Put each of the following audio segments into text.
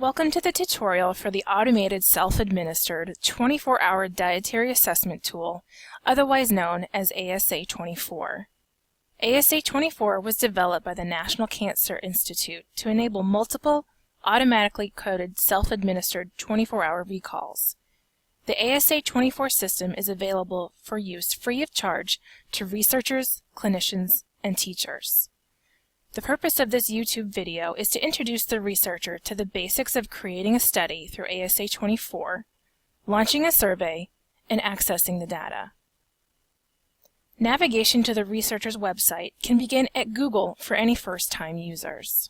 Welcome to the tutorial for the automated self-administered 24-hour dietary assessment tool, otherwise known as ASA24. ASA24 was developed by the National Cancer Institute to enable multiple, automatically coded self-administered 24-hour recalls. The ASA24 system is available for use free of charge to researchers, clinicians, and teachers. The purpose of this YouTube video is to introduce the researcher to the basics of creating a study through ASA24, launching a survey, and accessing the data. Navigation to the researcher's website can begin at Google for any first-time users.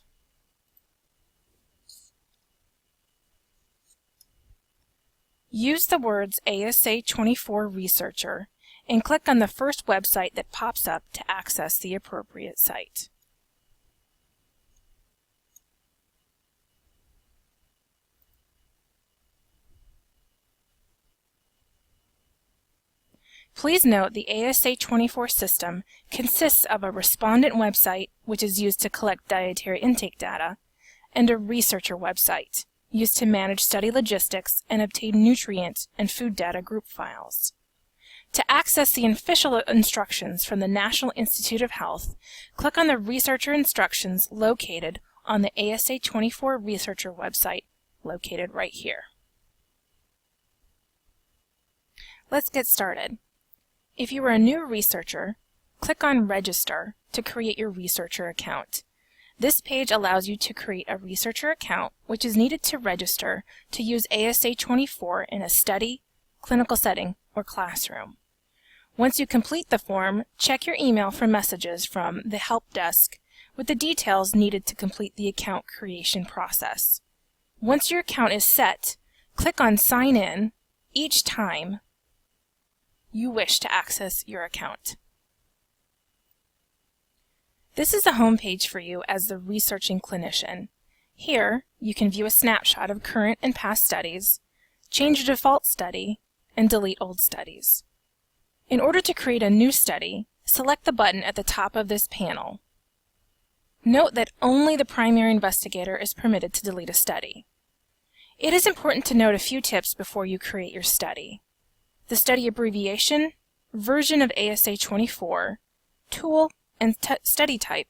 Use the words ASA24 Researcher and click on the first website that pops up to access the appropriate site. Please note the ASA24 system consists of a respondent website, which is used to collect dietary intake data, and a researcher website, used to manage study logistics and obtain nutrient and food data group files. To access the official instructions from the National Institute of Health, click on the researcher instructions located on the ASA24 researcher website, located right here. Let's get started. If you are a new researcher, click on Register to create your researcher account. This page allows you to create a researcher account, which is needed to register to use ASA24 in a study, clinical setting, or classroom. Once you complete the form, check your email for messages from the help desk with the details needed to complete the account creation process. Once your account is set, click on Sign In each time you wish to access your account. This is the home page for you as the researching clinician. Here, you can view a snapshot of current and past studies, change a default study, and delete old studies. In order to create a new study, select the button at the top of this panel. Note that only the primary investigator is permitted to delete a study. It is important to note a few tips before you create your study. The study abbreviation, version of ASA24, tool, and study type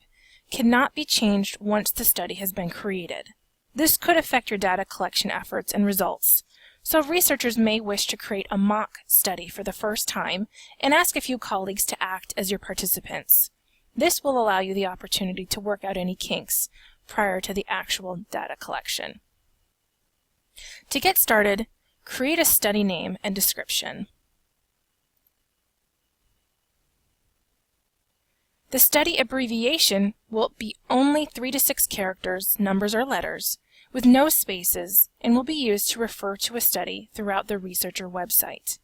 cannot be changed once the study has been created. This could affect your data collection efforts and results, so researchers may wish to create a mock study for the first time and ask a few colleagues to act as your participants. This will allow you the opportunity to work out any kinks prior to the actual data collection. To get started, create a study name and description. The study abbreviation will be only 3 to 6 characters, numbers, or letters, with no spaces, and will be used to refer to a study throughout the researcher website.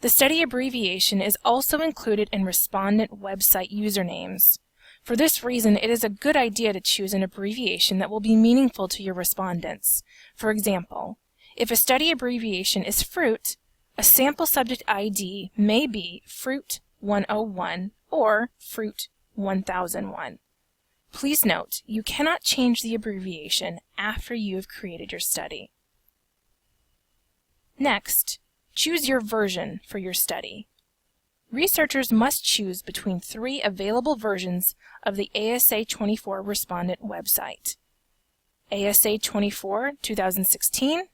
The study abbreviation is also included in respondent website usernames. For this reason, it is a good idea to choose an abbreviation that will be meaningful to your respondents. For example, if a study abbreviation is fruit, a sample subject ID may be fruit 101 or fruit 1001. Please note, you cannot change the abbreviation after you have created your study. Next, choose your version for your study. Researchers must choose between 3 available versions of the ASA24 respondent website: ASA24 2016,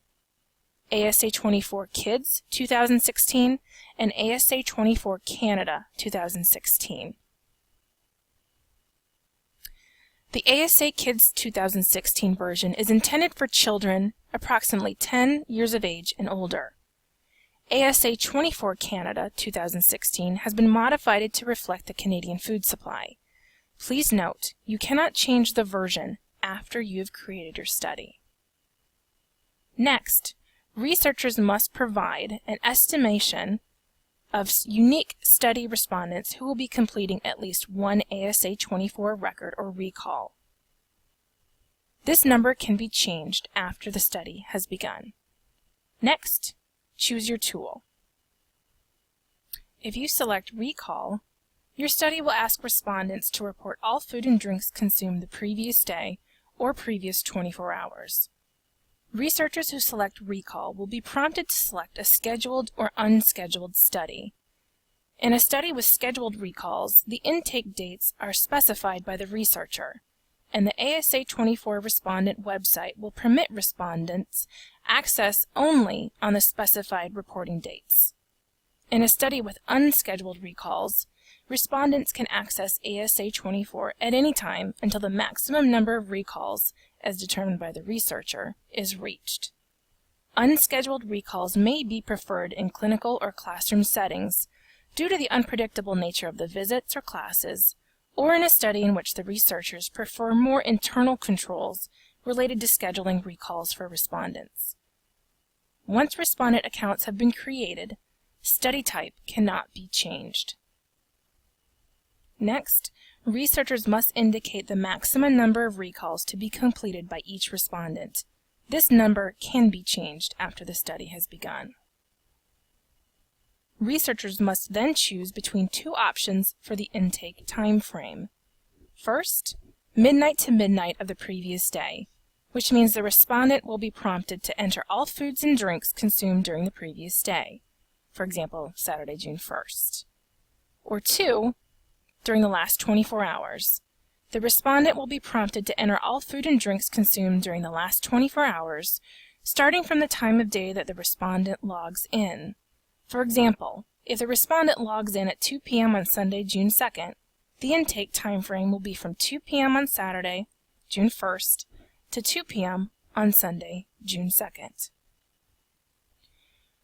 ASA24 Kids 2016, and ASA24 Canada 2016. The ASA Kids 2016 version is intended for children approximately 10 years of age and older. ASA24 Canada 2016 has been modified to reflect the Canadian food supply. Please note, you cannot change the version after you have created your study. Next, researchers must provide an estimation of unique study respondents who will be completing at least one ASA24 record or recall. This number can be changed after the study has begun. Next, choose your tool. If you select Recall, your study will ask respondents to report all food and drinks consumed the previous day or previous 24 hours. Researchers who select recall will be prompted to select a scheduled or unscheduled study. In a study with scheduled recalls, the intake dates are specified by the researcher, and the ASA24 respondent website will permit respondents access only on the specified reporting dates. In a study with unscheduled recalls, respondents can access ASA24 at any time until the maximum number of recalls, as determined by the researcher, is reached. Unscheduled recalls may be preferred in clinical or classroom settings due to the unpredictable nature of the visits or classes, or in a study in which the researchers prefer more internal controls related to scheduling recalls for respondents. Once respondent accounts have been created, study type cannot be changed. Next, researchers must indicate the maximum number of recalls to be completed by each respondent. This number can be changed after the study has begun. Researchers must then choose between two options for the intake time frame. First, midnight to midnight of the previous day, which means the respondent will be prompted to enter all foods and drinks consumed during the previous day, for example, Saturday, June 1st. Or two, during the last 24 hours. The respondent will be prompted to enter all food and drinks consumed during the last 24 hours, starting from the time of day that the respondent logs in. For example, if the respondent logs in at 2 p.m. on Sunday, June 2nd, the intake time frame will be from 2 p.m. on Saturday, June 1st, to 2 p.m. on Sunday, June 2nd.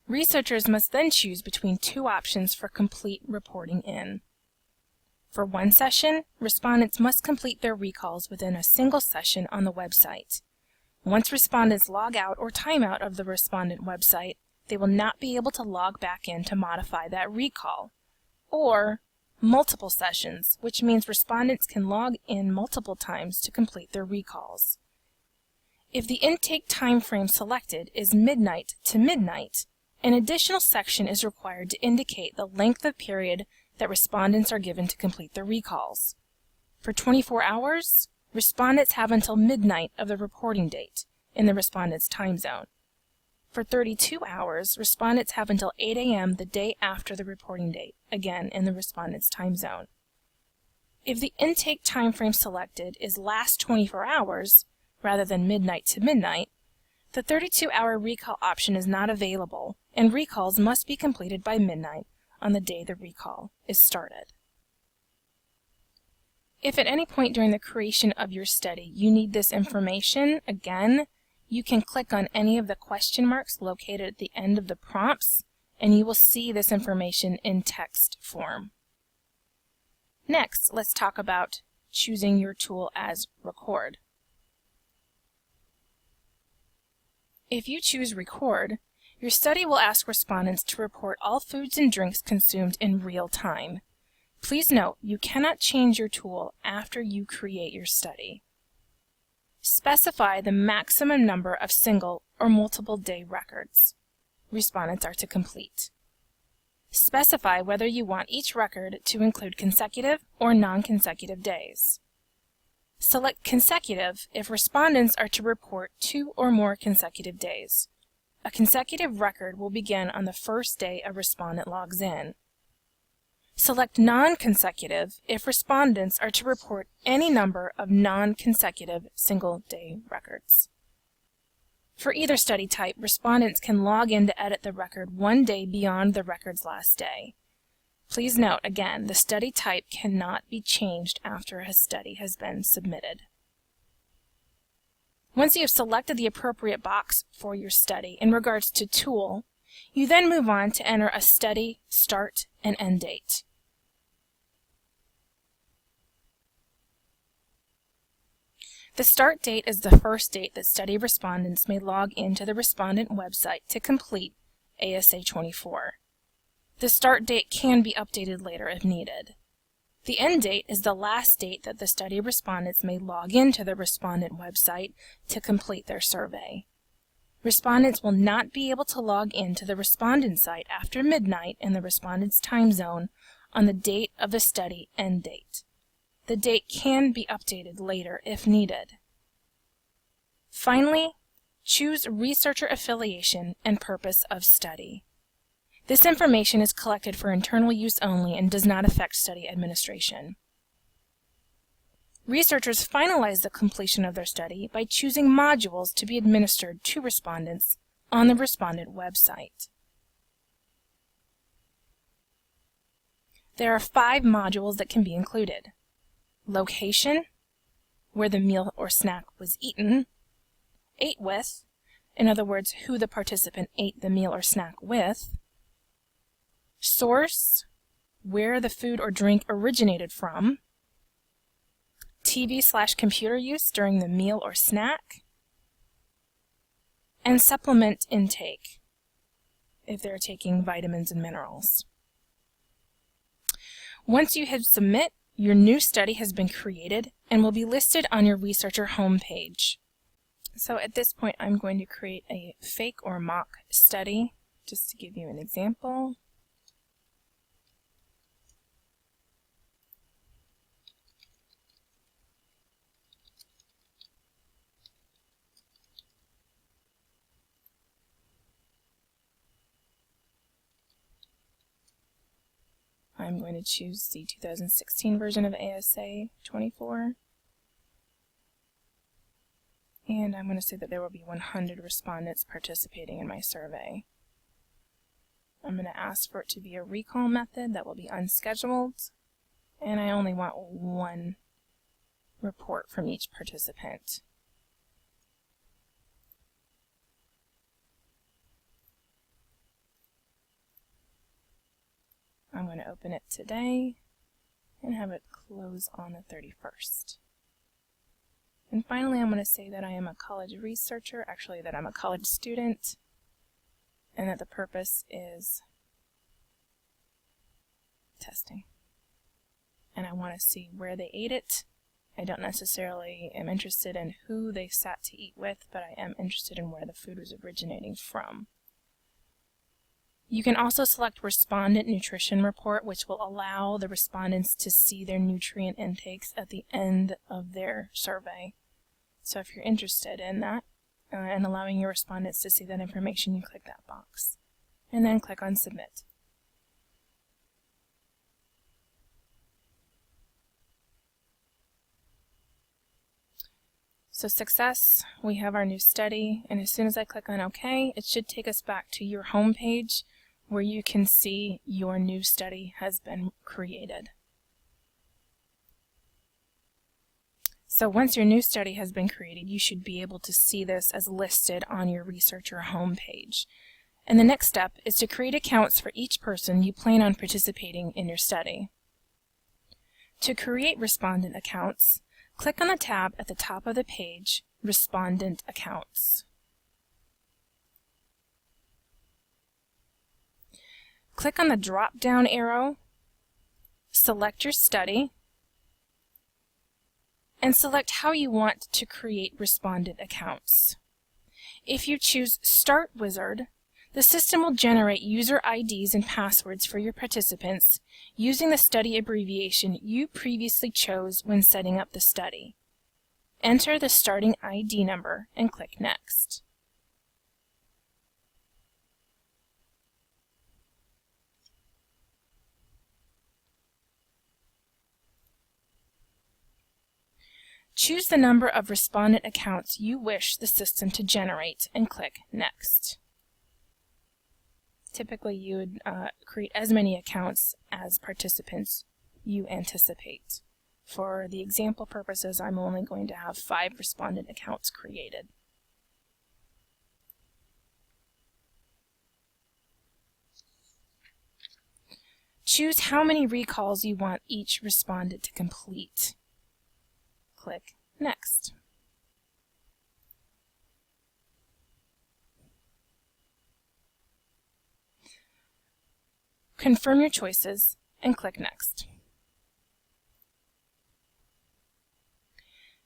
Researchers must then choose between two options for complete reporting in. For one session, respondents must complete their recalls within a single session on the website. Once respondents log out or time out of the respondent website, they will not be able to log back in to modify that recall. Or multiple sessions, which means respondents can log in multiple times to complete their recalls. If the intake time frame selected is midnight to midnight, an additional section is required to indicate the length of period that respondents are given to complete their recalls. For 24 hours, respondents have until midnight of the reporting date in the respondent's time zone. For 32 hours, respondents have until 8 a.m. the day after the reporting date, again in the respondent's time zone. If the intake time frame selected is last 24 hours, rather than midnight to midnight, the 32-hour recall option is not available, and recalls must be completed by midnight on the day the recall is started. If at any point during the creation of your study you need this information, again, you can click on any of the question marks located at the end of the prompts, and you will see this information in text form. Next, let's talk about choosing your tool as Record. If you choose Record, your study will ask respondents to report all foods and drinks consumed in real time. Please note, you cannot change your tool after you create your study. Specify the maximum number of single or multiple day records respondents are to complete. Specify whether you want each record to include consecutive or non-consecutive days. Select consecutive if respondents are to report 2 or more consecutive days. A consecutive record will begin on the first day a respondent logs in. Select non-consecutive if respondents are to report any number of non-consecutive single-day records. For either study type, respondents can log in to edit the record 1 day beyond the record's last day. Please note, again, the study type cannot be changed after a study has been submitted. Once you have selected the appropriate box for your study in regards to tool, you then move on to enter a study start and end date. The start date is the first date that study respondents may log into the respondent website to complete ASA24. The start date can be updated later if needed. The end date is the last date that the study respondents may log into the respondent website to complete their survey. Respondents will not be able to log into the respondent site after midnight in the respondent's time zone on the date of the study end date. The date can be updated later if needed. Finally, Choose researcher affiliation and purpose of study. This information is collected for internal use only and does not affect study administration. Researchers finalize the completion of their study by choosing modules to be administered to respondents on the respondent website. There are 5 modules that can be included: location, where the meal or snack was eaten; ate with, in other words, who the participant ate the meal or snack with; source, where the food or drink originated from; TV/computer use during the meal or snack; and supplement intake, if they're taking vitamins and minerals. Once you hit submit, your new study has been created and will be listed on your researcher homepage. So at this point, I'm going to create a fake or mock study, just to give you an example. I'm going to choose the 2016 version of ASA24. And I'm going to say that there will be 100 respondents participating in my survey. I'm going to ask for it to be a recall method that will be unscheduled, and I only want 1 report from each participant. I'm going to open it today and have it close on the 31st. And finally, I'm going to say that I am a college researcher, actually that I'm a college student, and that the purpose is testing. And I want to see where they ate it. I don't necessarily am interested in who they sat to eat with, but I am interested in where the food was originating from. You can also select Respondent Nutrition Report, which will allow the respondents to see their nutrient intakes at the end of their survey. So if you're interested in that and allowing your respondents to see that information, you click that box and then click on Submit. So success, we have our new study, and as soon as I click on OK, it should take us back to your home page where you can see your new study has been created. So once your new study has been created, you should be able to see this as listed on your researcher homepage. And the next step is to create accounts for each person you plan on participating in your study. To create respondent accounts, click on the tab at the top of the page, Respondent Accounts. Click on the drop-down arrow, select your study, and select how you want to create respondent accounts. If you choose Start Wizard, the system will generate user IDs and passwords for your participants using the study abbreviation you previously chose when setting up the study. Enter the starting ID number and click Next. Choose the number of respondent accounts you wish the system to generate and click Next. Typically, you would create as many accounts as participants you anticipate. For the example purposes, I'm only going to have 5 respondent accounts created. Choose how many recalls you want each respondent to complete. Click Next. Confirm your choices and click Next.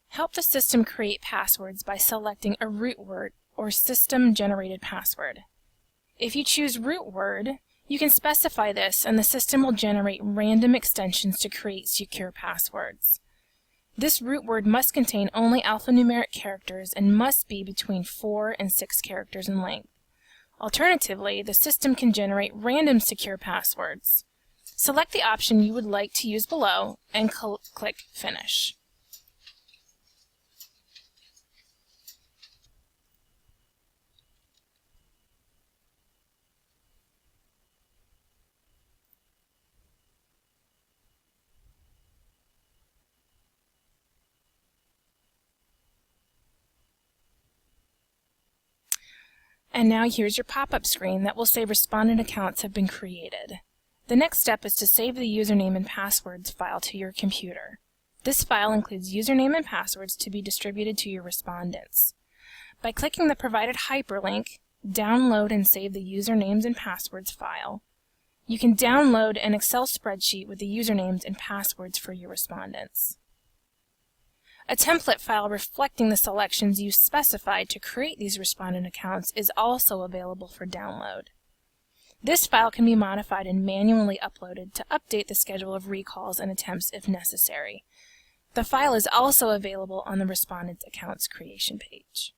Help the system create passwords by selecting a root word or system-generated password. If you choose root word, you can specify this and the system will generate random extensions to create secure passwords. This root word must contain only alphanumeric characters and must be between 4 and 6 characters in length. Alternatively, the system can generate random secure passwords. Select the option you would like to use below and click Finish. And now here's your pop-up screen that will say respondent accounts have been created. The next step is to save the username and passwords file to your computer. This file includes username and passwords to be distributed to your respondents. By clicking the provided hyperlink, download and save the usernames and passwords file. You can download an Excel spreadsheet with the usernames and passwords for your respondents. A template file reflecting the selections you specified to create these respondent accounts is also available for download. This file can be modified and manually uploaded to update the schedule of recalls and attempts if necessary. The file is also available on the Respondent Accounts Creation page.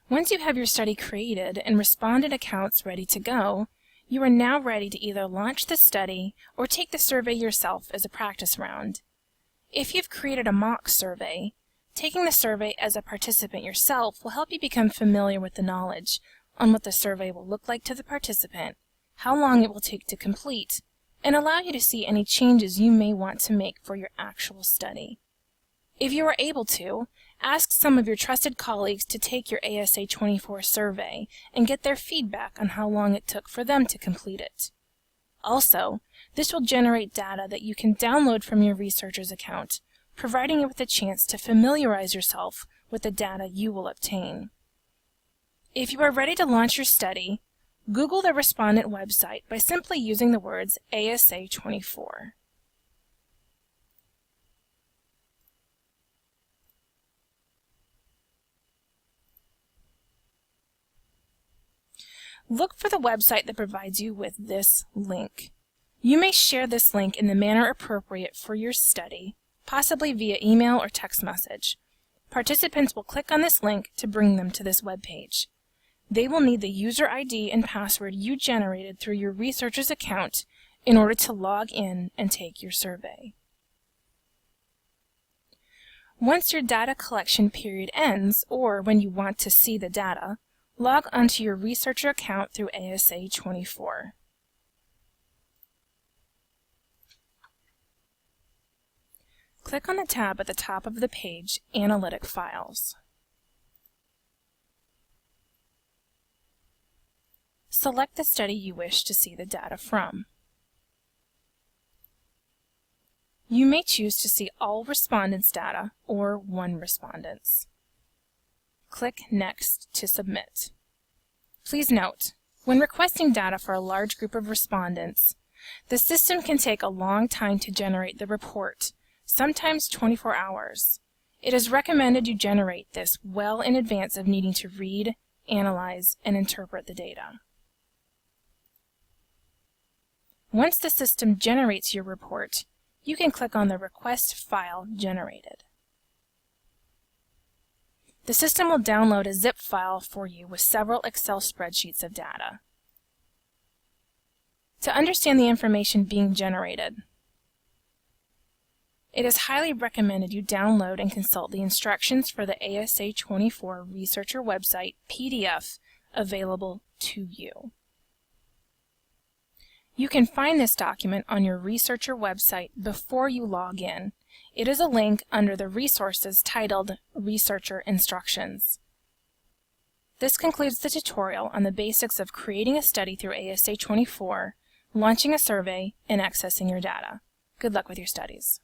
Once you have your study created and respondent accounts ready to go, you are now ready to either launch the study or take the survey yourself as a practice round. If you've created a mock survey, taking the survey as a participant yourself will help you become familiar with the knowledge on what the survey will look like to the participant, how long it will take to complete, and allow you to see any changes you may want to make for your actual study. If you are able to, ask some of your trusted colleagues to take your ASA24 survey and get their feedback on how long it took for them to complete it. Also, this will generate data that you can download from your researcher's account, providing you with a chance to familiarize yourself with the data you will obtain. If you are ready to launch your study, Google the respondent website by simply using the words ASA24. Look for the website that provides you with this link. You may share this link in the manner appropriate for your study, possibly via email or text message. Participants will click on this link to bring them to this web page. They will need the user ID and password you generated through your researcher's account in order to log in and take your survey. Once your data collection period ends, or when you want to see the data, log onto your researcher account through ASA24. Click on the tab at the top of the page, Analytic Files. Select the study you wish to see the data from. You may choose to see all respondents' data or one respondent's. Click Next to submit. Please note, when requesting data for a large group of respondents, the system can take a long time to generate the report, sometimes 24 hours. It is recommended you generate this well in advance of needing to read, analyze, and interpret the data. Once the system generates your report, you can click on the Request File Generated. The system will download a zip file for you with several Excel spreadsheets of data. To understand the information being generated, it is highly recommended you download and consult the instructions for the ASA24 Researcher website PDF available to you. You can find this document on your researcher website before you log in. It is a link under the resources titled Researcher Instructions. This concludes the tutorial on the basics of creating a study through ASA24, launching a survey, and accessing your data. Good luck with your studies.